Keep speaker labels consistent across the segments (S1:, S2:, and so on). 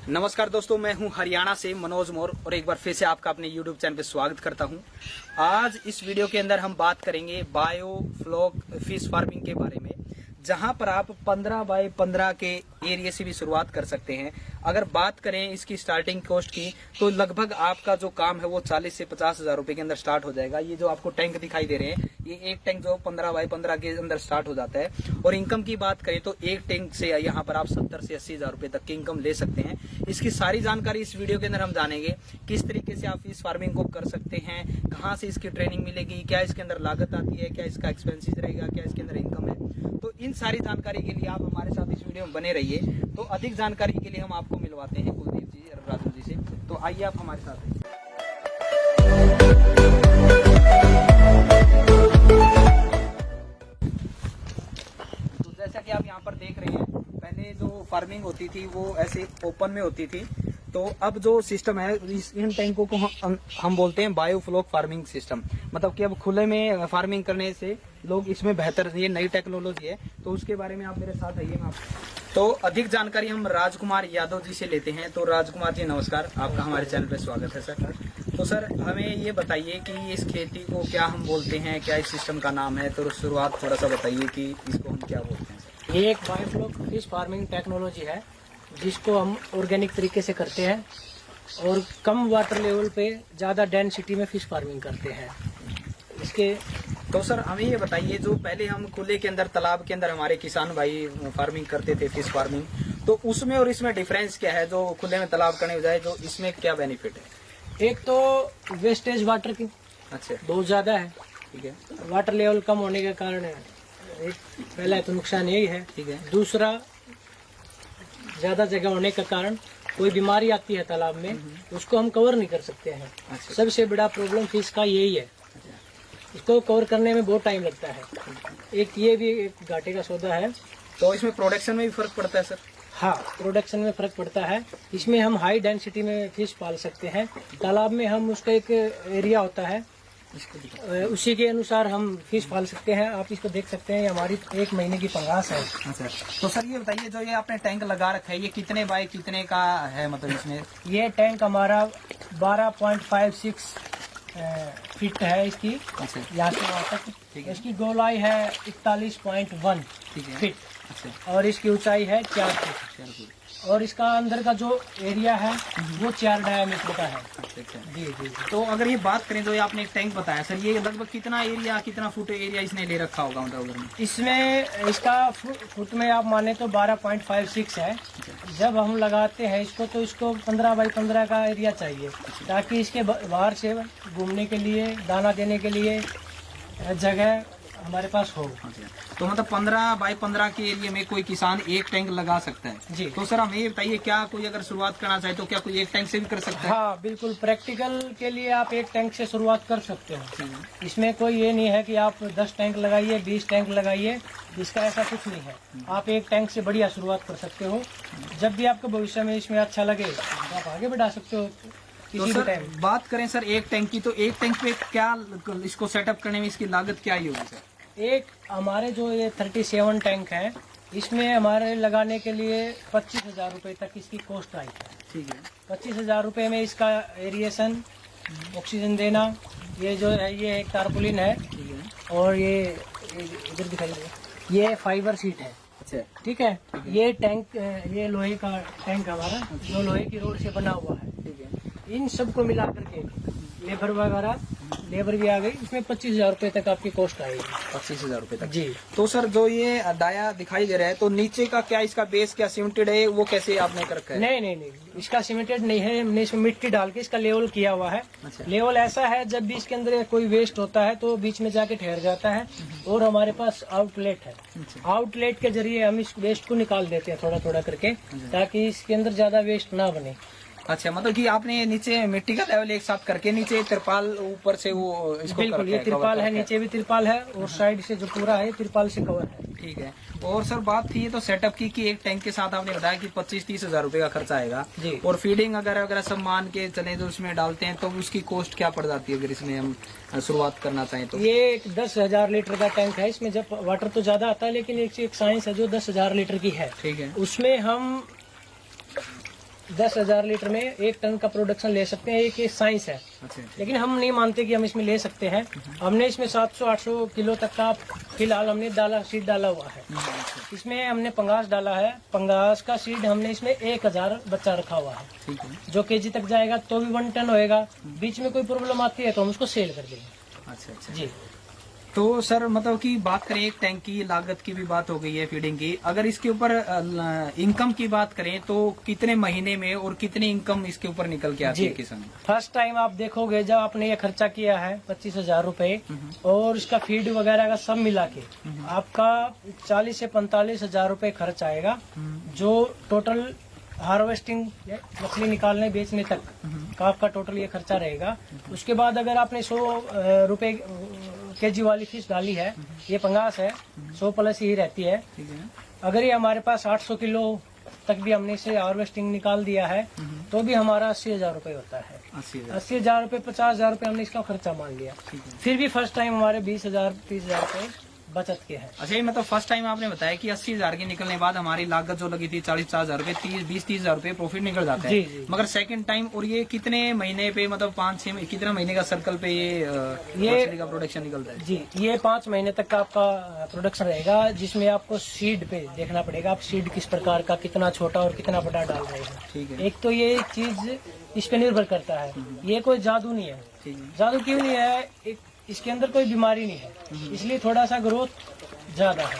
S1: नमस्कार दोस्तों, मैं हूं हरियाणा से मनोज मोर और एक बार फिर से आपका अपने YouTube चैनल पे स्वागत करता हूं। आज इस वीडियो के अंदर हम बात करेंगे बायो फ्लॉक फिश फार्मिंग के बारे में, जहां पर आप 15 बाय 15 के एरिया से भी शुरुआत कर सकते हैं। अगर बात करें इसकी स्टार्टिंग कॉस्ट की तो लगभग आपका जो काम है वो 40 से 50 हजार रुपए के अंदर स्टार्ट हो जाएगा। ये जो आपको टैंक दिखाई दे रहे हैं, ये एक टैंक जो 15 बाय 15 के अंदर स्टार्ट हो जाता है। और इनकम की बात करें तो एक टैंक से यहाँ पर आप 70 से 80 हजार रुपए तक की इनकम ले सकते हैं। इसकी सारी जानकारी इस वीडियो के अंदर हम जानेंगे, किस तरीके से आप फिश फार्मिंग को कर सकते हैं, कहाँ से इसकी ट्रेनिंग मिलेगी, क्या इसके अंदर लागत आती है, क्या इसका एक्सपेंसिस रहेगा, क्या इसके अंदर इनकम है। तो इन सारी जानकारी के लिए आप हमारे साथ इस वीडियो में बने रहिए। तो अधिक जानकारी के लिए हम आपको मिलवाते हैं कुलदीप जी और राजू जी से। तो आइए आप हमारे साथ आइए। तो जैसा कि आप यहाँ पर देख रहे हैं, पहले जो फार्मिंग होती थी वो ऐसे ओपन में होती थी। तो अब जो सिस्टम है, इन टैंकों को हम बोलते हैं बायो फ्लॉक फार्मिंग सिस्टम। मतलब कि अब खुले में फार्मिंग करने से लोग इसमें बेहतर, ये नई टेक्नोलॉजी है। तो उसके बारे में आप मेरे साथ आइए। मैं तो अधिक जानकारी हम राजकुमार यादव जी से लेते हैं। तो राजकुमार जी नमस्कार, आपका हमारे चैनल पे स्वागत है सर। तो सर हमें ये बताइए कि इस खेती को क्या हम बोलते हैं, क्या इस सिस्टम का नाम है। तो शुरुआत थोड़ा सा बताइए कि इसको हम क्या बोलते हैं सर।
S2: ये एक biofloc fish farming technology है, जिसको हम ऑर्गेनिक तरीके से करते हैं और कम वाटर लेवल पे ज़्यादा डेंसिटी में फिश फार्मिंग करते हैं। इसके
S1: तो सर हमें ये बताइए, जो पहले हम खुले के अंदर तालाब के अंदर हमारे किसान भाई फार्मिंग करते थे फिश फार्मिंग, तो उसमें और इसमें डिफरेंस क्या है? जो खुले में तालाब करने बजाय जो इसमें क्या बेनिफिट है?
S2: एक तो वेस्टेज वाटर की
S1: अच्छा,
S2: बहुत ज़्यादा है।
S1: ठीक है।
S2: वाटर लेवल कम होने के कारण एक पहला तो नुकसान यही है।
S1: ठीक है।
S2: दूसरा, ज़्यादा जगह होने के कारण कोई बीमारी आती है तालाब में, उसको हम कवर नहीं कर सकते हैं।
S1: अच्छा।
S2: सबसे बड़ा प्रॉब्लम फिश का यही है, इसको कवर करने में बहुत टाइम लगता है। एक ये भी एक घाटे का सौदा है।
S1: तो इसमें प्रोडक्शन में भी फर्क पड़ता है सर?
S2: हाँ, प्रोडक्शन में फर्क पड़ता है। इसमें हम हाई डेंसिटी में फिश पाल सकते हैं। तालाब में हम उसका एक एरिया होता है, उसी के अनुसार हम फिश पाल सकते हैं। आप इसको देख सकते हैं, हमारी 1 महीने की पंगास है।
S1: अच्छा। तो सर ये बताइए, जो ये आपने टैंक लगा रखा है, ये कितने बाय कितने का है? मतलब इसमें
S2: ये टैंक हमारा 12.56 फीट है इसकी।
S1: अच्छा।
S2: यहाँ से वहाँ तक।
S1: ठीक है।
S2: इसकी गोलाई है 41.1
S1: ठीक है।
S2: फीट
S1: अच्छा।
S2: और इसकी ऊंचाई है 4 फीट।
S1: 4 फीट।
S2: और इसका अंदर का जो एरिया है वो 4 डायामीटर का है।
S1: अच्छा।
S2: जी जी जी।
S1: तो अगर ये बात करें, जो ये आपने एक टैंक बताया सर, ये लगभग कितना एरिया, कितना फुट एरिया इसने ले रखा होगा मतलब उधर में?
S2: इसमें इसका फुट में आप माने तो 12.56 है। जब हम लगाते हैं इसको तो इसको 15 बाय 15 का एरिया चाहिए, ताकि इसके बाहर से घूमने के लिए, दाना देने के लिए जगह हमारे पास हो।
S1: तो मतलब 15 बाय 15 के एरिया में कोई किसान एक टैंक लगा सकता है
S2: जी।
S1: तो सर हमें ये बताइए, क्या कोई अगर शुरुआत करना चाहे तो क्या कोई एक टैंक से भी कर सकता है?
S2: हाँ बिल्कुल, प्रैक्टिकल के लिए आप एक टैंक से शुरुआत कर सकते हो। इसमें कोई ये नहीं है कि आप 10 टैंक लगाइए, 20 टैंक लगाइए, इसका ऐसा कुछ नहीं है। आप एक टैंक से बढ़िया शुरुआत कर सकते हो। जब भी आपको भविष्य में इसमें अच्छा लगे तो आप आगे बढ़ा सकते हो
S1: तो
S2: किसी भी टाइम।
S1: सर बात करें सर एक टैंक की, तो एक टैंक पे क्या इसको सेटअप करने में इसकी लागत क्या ही होगी सर?
S2: एक हमारे जो ये 37 टैंक है, इसमें हमारे लगाने के लिए 25,000 रुपये तक इसकी कॉस्ट आई है।
S1: ठीक है।
S2: 25,000 रुपये में इसका एरिएशन, ऑक्सीजन देना, ये जो है ये एक टारपुलिन है।
S1: ठीक है।
S2: और ये इधर दिखाइए, ये फाइबर सीट है।
S1: अच्छा।
S2: ठीक है। ये टैंक, ये लोहे का टैंक हमारा, जो लोहे की रोड से बना हुआ है।
S1: ठीक है।
S2: इन सबको मिला करके लेबर वगैरह, लेबर भी आ गई, इसमें 25,000 रुपये तक आपकी कॉस्ट आएगी।
S1: 25,000 रुपये तक।
S2: जी।
S1: तो सर जो ये डाया दिखाई दे रहा है, तो नीचे का क्या इसका बेस क्या सीमेंटेड है, वो कैसे आपने कर रखा है?
S2: नहीं नहीं नहीं, इसका सीमेंटेड नहीं है। हमने इसमें मिट्टी डाल के इसका लेवल किया हुआ है।
S1: अच्छा।
S2: लेवल ऐसा है, जब भी इसके अंदर कोई वेस्ट होता है तो बीच में जाके ठहर जाता है। और हमारे पास आउटलेट है।
S1: अच्छा।
S2: आउटलेट के जरिए हम इस वेस्ट को निकाल देते हैं थोड़ा थोड़ा करके, ताकि इसके अंदर ज्यादा वेस्ट ना बने।
S1: अच्छा, मतलब कि आपने नीचे मिट्टी का लेवल एक साथ करके नीचे तिरपाल ऊपर से वो इसको
S2: बिल्कुल, ये तिरपाल है, नीचे भी तिरपाल है और साइड से जो पूरा है तिरपाल से कवर है।
S1: ठीक है। और सर बात थी ये तो सेटअप की कि एक टैंक के साथ आपने बताया कि 25-30 हजार रुपए का खर्चा आएगा
S2: जी।
S1: और फीडिंग वगैरह सब मान के चले जो उसमें डालते हैं तो उसकी कॉस्ट क्या पड़ जाती है अगर इसमें हम शुरुआत करना चाहें तो?
S2: ये 10,000 लीटर का टैंक है। इसमें जब वाटर तो ज्यादा आता है, लेकिन एक साइंस है जो 10,000 लीटर की है।
S1: ठीक है।
S2: उसमें हम 10,000 लीटर में 1 टन का प्रोडक्शन ले सकते हैं। एक ये साइंस है,
S1: अच्छा
S2: लेकिन हम नहीं मानते कि हम इसमें ले सकते हैं। हमने इसमें 700-800 किलो तक का फिलहाल हमने सीड डाला हुआ है। इसमें हमने पंगास डाला है। पंगास का सीड हमने इसमें 1000 बच्चा रखा हुआ है,
S1: ठीक है।
S2: जो केजी तक जाएगा तो भी 1 टन होएगा। बीच में कोई प्रॉब्लम आती है तो हम उसको सेल कर देंगे।
S1: अच्छा अच्छा
S2: जी।
S1: तो सर मतलब कि बात करें एक टैंक की लागत की भी बात हो गई है फीडिंग की, अगर इसके ऊपर इनकम की बात करें तो कितने महीने में और कितनी इनकम इसके ऊपर निकल के आती है किसान?
S2: फर्स्ट टाइम आप देखोगे जब आपने ये खर्चा किया है 25,000 रूपए और इसका फीड वगैरह का सब मिला के आपका 40 से 45,000 रूपए खर्च आएगा, जो टोटल हार्वेस्टिंग मछली निकालने बेचने तक का आपका टोटल ये खर्चा रहेगा। उसके बाद अगर आपने 100 रुपए केजी वाली फिश डाली है, ये पंगास है, 100 प्लस ही रहती है। अगर ये हमारे पास 800 किलो तक भी हमने इसे हार्वेस्टिंग निकाल दिया है तो भी हमारा 80,000 रूपए होता है। 80,000 रूपए, 50,000 रूपए हमने इसका खर्चा मान लिया। फिर भी फर्स्ट टाइम हमारे 20,000 30,000 रूपए बचत के हैं।
S1: अच्छा, ये मतलब फर्स्ट टाइम आपने बताया कि 80,000 के निकलने के बाद हमारी लागत जो लगी थी 40-50,000 रूपए, 20-30,000 रूपए प्रॉफिट निकल जाता है।
S2: जी, जी।
S1: मगर सेकंड टाइम, और ये कितने महीने पे, मतलब 5-6 कितना महीने का सर्कल पे ये मछली का प्रोडक्शन निकलता है?
S2: जी, ये 5 महीने तक का आपका प्रोडक्शन रहेगा, जिसमें आपको सीड पे देखना पड़ेगा आप सीड किस प्रकार का, कितना छोटा और कितना बड़ा डाल रहे हैं।
S1: ठीक है।
S2: एक तो ये चीज इस पे निर्भर करता है, ये कोई जादू नहीं है।
S1: ठीक है।
S2: जादू क्यों नहीं है? इसके अंदर कोई बीमारी नहीं है, इसलिए थोड़ा सा ग्रोथ ज्यादा है।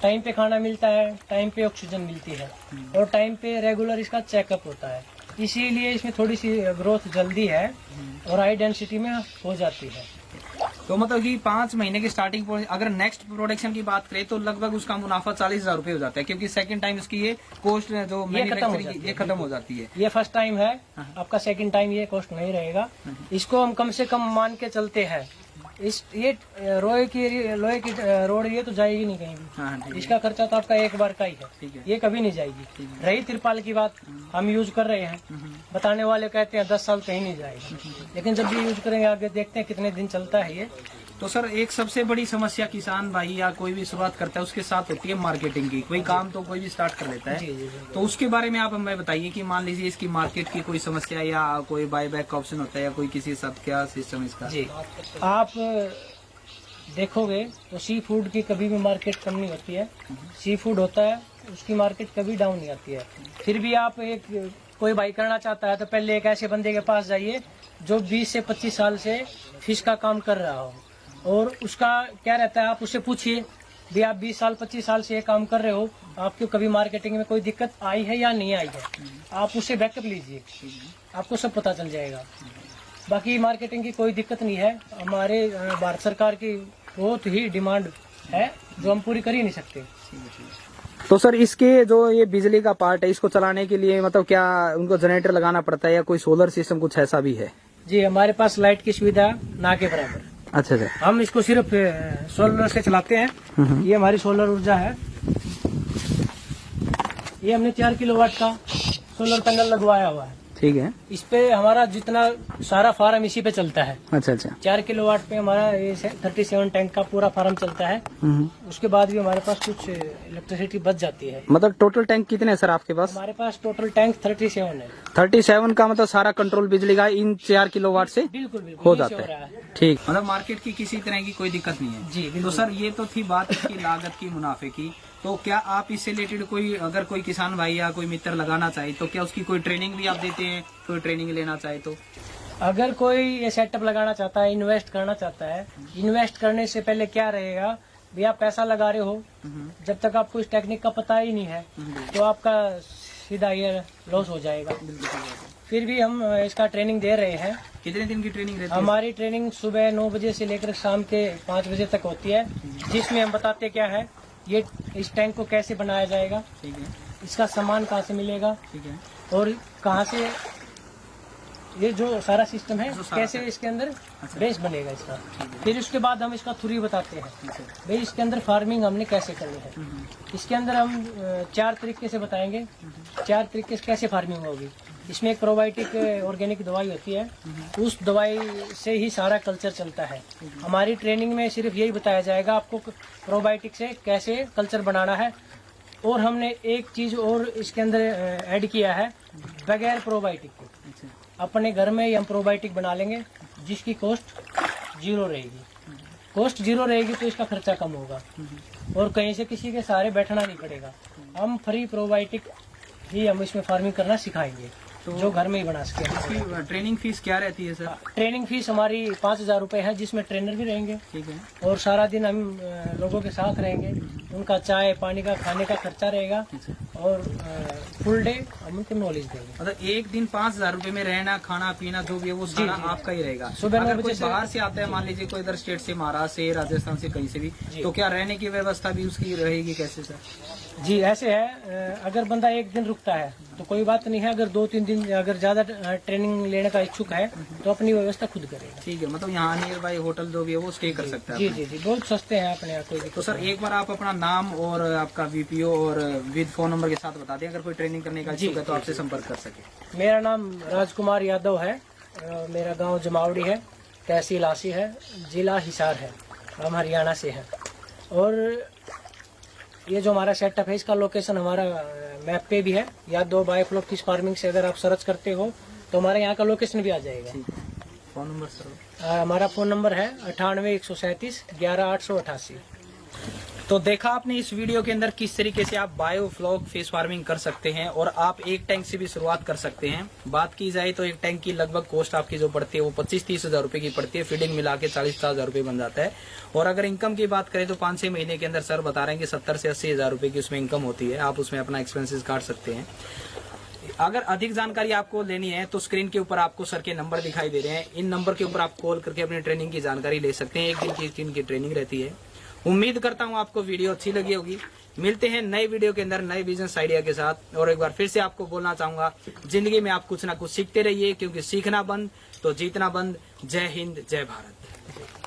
S2: टाइम पे खाना मिलता है, टाइम पे ऑक्सीजन मिलती है और टाइम पे रेगुलर इसका चेकअप होता है, इसीलिए इसमें थोड़ी सी ग्रोथ जल्दी है और हाई डेंसिटी में हो जाती है।
S1: तो मतलब कि 5 महीने की स्टार्टिंग अगर नेक्स्ट प्रोडक्शन की बात करें तो लगभग उसका मुनाफा 40,000 रूपए हो जाता है, क्योंकि सेकंड टाइम उसकी ये कॉस्ट जो मैन्युफैक्चरिंग की ये खत्म हो जाती है।
S2: ये फर्स्ट टाइम है, आपका सेकंड टाइम ये कॉस्ट नहीं रहेगा। इसको हम कम से कम मान के चलते हैं, ये लोहे की रोड ये तो जाएगी नहीं कहीं भी।
S1: हाँ,
S2: इसका खर्चा तो आपका एक बार का ही
S1: ठीक है।
S2: ये कभी नहीं जाएगी। रही तिरपाल की बात, हम यूज कर रहे हैं, बताने वाले कहते हैं 10 साल कहीं नहीं जाएगा, लेकिन जब भी यूज करेंगे आगे देखते हैं कितने दिन चलता है ये।
S1: तो सर एक सबसे बड़ी समस्या किसान भाई या कोई भी शुरुआत करता है उसके साथ होती है मार्केटिंग की। कोई काम तो कोई भी स्टार्ट कर लेता है,
S2: जी, जी,
S1: तो उसके बारे में आप हमें बताइए कि मान लीजिए इसकी मार्केट की कोई समस्या या कोई बायबैक का ऑप्शन होता है या कोई किसी साथ क्या सिस्टम इसका?
S2: जी, आप देखोगे तो सी फूड की कभी भी मार्केट कम नहीं होती है। सी फूड होता है उसकी मार्केट कभी डाउन नहीं आती है। फिर भी आप कोई भाई करना चाहता है तो पहले एक ऐसे बंदे के पास जाइए जो 20 से 25 साल से फिश का काम कर रहा हो, और उसका क्या रहता है आप उससे पूछिए भी आप 20 साल 25 साल से ये काम कर रहे हो, आपको कभी मार्केटिंग में कोई दिक्कत आई है या नहीं आई है, आप उससे बैकअप लीजिए, आपको सब पता चल जाएगा। बाकी मार्केटिंग की कोई दिक्कत नहीं है। हमारे भारत सरकार की बहुत ही डिमांड है जो हम पूरी कर ही नहीं सकते।
S1: तो सर इसके जो ये बिजली का पार्ट है, इसको चलाने के लिए मतलब क्या उनको जनरेटर लगाना पड़ता है या कोई सोलर सिस्टम कुछ ऐसा भी है?
S2: जी, हमारे पास लाइट की सुविधा ना के बराबर।
S1: अच्छा अच्छा।
S2: हम इसको सिर्फ सोलर से चलाते हैं। ये हमारी सोलर ऊर्जा है। ये हमने 4 किलोवाट का सोलर पैनल लगवाया हुआ है।
S1: ठीक है।
S2: इस पे हमारा जितना सारा फार्म इसी पे चलता है।
S1: अच्छा अच्छा।
S2: 4 किलोवाट पे हमारा ये 37 टैंक का पूरा फार्म चलता है। उसके बाद भी हमारे पास कुछ इलेक्ट्रिसिटी बच जाती है।
S1: मतलब टोटल टैंक कितने हैं सर आपके पास?
S2: हमारे पास टोटल टैंक 37 है।
S1: 37 का मतलब सारा कंट्रोल बिजली का इन 4 किलोवाट से
S2: बिल्कुल बिल्कुल
S1: हो
S2: यही से
S1: जाता
S2: रहा
S1: है। ठीक, मतलब मार्केट की किसी तरह की कोई दिक्कत नहीं है।
S2: जी
S1: तो
S2: बिल्कुल।
S1: सर ये तो थी बात इसकी लागत की, मुनाफे की। तो क्या आप इससे रिलेटेड कोई, अगर कोई किसान भाई या कोई मित्र लगाना चाहे तो क्या उसकी कोई ट्रेनिंग भी आप देते हैं? कोई ट्रेनिंग लेना चाहे तो?
S2: अगर कोई ये सेटअप लगाना चाहता है, इन्वेस्ट करना चाहता है, इन्वेस्ट करने से पहले क्या रहेगा भी आप पैसा लगा रहे हो, जब तक आपको इस टेक्निक का पता ही नहीं है तो आपका सीधा ये लॉस हो जाएगा। फिर भी हम इसका ट्रेनिंग दे रहे हैं।
S1: कितने दिन की ट्रेनिंग रहती है?
S2: हमारी ट्रेनिंग सुबह 9 बजे से लेकर शाम के 5 बजे तक होती है, जिसमें हम बताते क्या है ये इस टैंक को कैसे बनाया जाएगा,
S1: ठीक है,
S2: इसका सामान कहाँ से मिलेगा,
S1: ठीक है,
S2: और कहाँ से ये जो सारा सिस्टम है
S1: जो सारा
S2: कैसे इसके अंदर बेस बनेगा इसका। फिर उसके बाद हम इसका थ्योरी बताते हैं भाई इसके अंदर फार्मिंग हमने कैसे करनी है। इसके अंदर हम 4 तरीके से बताएंगे, 4 तरीके से कैसे फार्मिंग होगी। इसमें एक प्रोबायोटिक ऑर्गेनिक दवाई होती है, उस दवाई से ही सारा कल्चर चलता है। हमारी ट्रेनिंग में सिर्फ यही बताया जाएगा आपको प्रोबायोटिक से कैसे कल्चर बनाना है, और हमने एक चीज और इसके अंदर ऐड किया है, बगैर प्रोबायोटिक के।
S1: अच्छा,
S2: अपने घर में ही हम प्रोबायोटिक बना लेंगे, जिसकी कॉस्ट 0 रहेगी। कॉस्ट 0 रहेगी तो इसका खर्चा कम होगा और कहीं से किसी के सहारे बैठना नहीं पड़ेगा। हम फ्री प्रोबायोटिक ही हम इसमें फार्मिंग करना सिखाएंगे,
S1: तो
S2: जो घर में ही बना सके।
S1: इसकी ट्रेनिंग फीस क्या रहती है सर?
S2: ट्रेनिंग फीस हमारी 5,000 रुपए है, जिसमें ट्रेनर भी रहेंगे
S1: ठीक है।
S2: और सारा दिन हम लोगों के साथ रहेंगे। उनका चाय पानी का खाने का खर्चा रहेगा और फुल डे हम उनको नॉलेज देंगे।
S1: मतलब एक दिन 5,000 रुपए में रहना खाना पीना जो भी है वो सारा
S2: जी।
S1: आपका ही रहेगा।
S2: सुबह 9
S1: अगर
S2: बजे
S1: कोई
S2: से
S1: बाहर से आता है, मान लीजिए कोई इधर स्टेट से, महाराष्ट्र से, राजस्थान से, कहीं से भी, तो क्या रहने की व्यवस्था भी उसकी रहेगी कैसे सर?
S2: जी ऐसे है, अगर बंदा एक दिन रुकता है तो कोई बात नहीं है। अगर 2-3 दिन अगर ज्यादा ट्रेनिंग लेने का इच्छुक है तो अपनी व्यवस्था खुद करेगा।
S1: ठीक है, मतलब यहाँ नियर बाई होटल जो भी है वो स्टे कर सकता है।
S2: जी जी जी, बहुत सस्ते हैं अपने यहाँ। कोई
S1: तो सर एक बार आप अपना नाम और आपका वीपीओ और विद फोन नंबर के साथ बता दें, अगर कोई ट्रेनिंग करने का इच्छुक है तो आपसे संपर्क कर सके।
S2: मेरा नाम राजकुमार यादव है, मेरा गांव जमावड़ी है, तहसील आसी है, जिला हिसार है, हम हरियाणा से हैं। और ये जो हमारा सेटअप है इसका लोकेशन हमारा मैप पे भी है, यादव बायोफ्लॉक फिश फार्मिंग से अगर आप सर्च करते हो तो हमारे यहाँ का लोकेशन भी आ जाएगा।
S1: Phone number sir?
S2: हमारा फोन नंबर है 98 137 11 888।
S1: तो देखा आपने इस वीडियो के अंदर किस तरीके से आप बायोफ्लॉक फिश फार्मिंग कर सकते हैं और आप एक टैंक से भी शुरुआत कर सकते हैं। बात की जाए तो एक टैंक की लगभग कॉस्ट आपकी जो पड़ती है वो 25-30 हजार रुपए की पड़ती है, फीडिंग मिला के 40-50 हजार रुपए बन जाता है। और अगर इनकम की बात करें तो 5-6 महीने के अंदर सर बता रहे हैं कि 70 से 80 हजार रुपए की उसमें इनकम होती है। आप उसमें अपना एक्सपेंसेस काट सकते हैं। अगर अधिक जानकारी आपको लेनी है तो स्क्रीन के ऊपर आपको सर के नंबर दिखाई दे रहे हैं, इन नंबर के ऊपर आप कॉल करके अपनी ट्रेनिंग की जानकारी ले सकते हैं। एक दिन की इनकी ट्रेनिंग रहती है। उम्मीद करता हूं आपको वीडियो अच्छी लगी होगी। मिलते हैं नए वीडियो के अंदर नए बिजनेस आइडिया के साथ। और एक बार फिर से आपको बोलना चाहूंगा, जिंदगी में आप कुछ ना कुछ सीखते रहिए, क्योंकि सीखना बंद तो जीतना बंद। जय हिंद, जय भारत।